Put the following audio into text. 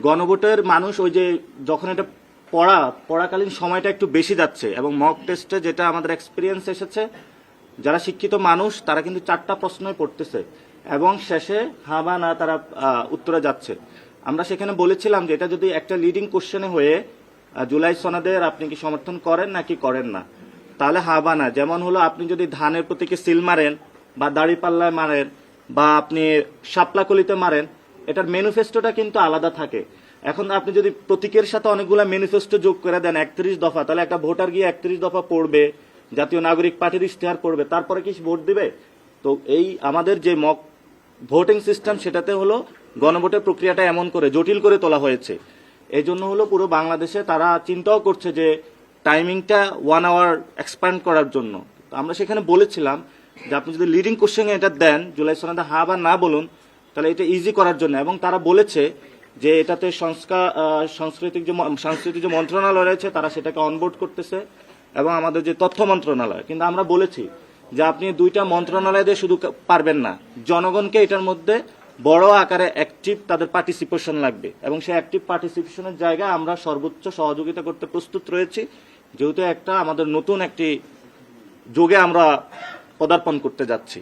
গণভোটের মানুষ ওই যে যখন এটা পড়াকালীন সময়টা একটু বেশি যাচ্ছে, এবং মক টেস্টে যেটা আমাদের এক্সপিরিয়েন্স এসেছে, যারা শিক্ষিত মানুষ তারা কিন্তু 4টা প্রশ্নই পড়তেছে এবং শেষে হ্যাঁ বা না তারা উত্তরে যাচ্ছে। আমরা সেখানে বলেছিলাম যে এটা যদি একটা লিডিং কোশ্চেনে হয়ে জুলাই সনদের আপনি কি সমর্থন করেন নাকি করেন না, তাহলে হ্যাঁ বা না। যেমন হলো আপনি যদি ধানের প্রতীকে সিল মারেন বা দাড়িপাল্লায় মারেন বা আপনি শাপলাকলিতে মারেন, এটার ম্যানিফেস্টোটা কিন্তু আলাদা থাকে। এখন আপনি যদি প্রতীকের সাথে অনেকগুলো ম্যানিফেস্টো যোগ করে দেন 31 দফা, তাহলে একটা ভোটার গিয়ে 31 দফা পড়বে, জাতীয় নাগরিক পার্টির ইশতেহার পড়বে, তারপরে কি ভোট দিবে? তো এই আমাদের যে মক ভোটিং সিস্টেম, সেটাতে হলো গণভোটের প্রক্রিয়াটা এমন করে জটিল করে তোলা হয়েছে। এই জন্য হলো পুরো বাংলাদেশে তারা চিন্তাও করছে যে টাইমিংটা 1 আওয়ার এক্সপ্যান্ড করার জন্য। তো আমরা সেখানে বলেছিলাম যে আপনি যদি লিডিং কোশ্চেনে এটা দেন, জুলাই সনদে হ্যাঁ বা না বলুন, তাহলে এটা ইজি করার জন্য। এবং তারা বলেছে যে এটাতে সাংস্কৃতিক যে মন্ত্রণালয় রয়েছে তারা সেটাকে অনবোর্ড করতেছে, এবং আমাদের যে তথ্য মন্ত্রণালয়। কিন্তু আমরা বলেছি যে আপনি 2টা মন্ত্রণালয় দিয়ে শুধু পারবেন না, জনগণকে এটার মধ্যে বড় আকারে অ্যাক্টিভ তাদের পার্টিসিপেশন লাগবে, এবং সেই অ্যাক্টিভ পার্টিসিপেশনের জায়গায় আমরা সর্বোচ্চ সহযোগিতা করতে প্রস্তুত রয়েছি, যেহেতু একটা আমাদের নতুন একটি যুগে আমরা পদার্পণ করতে যাচ্ছি।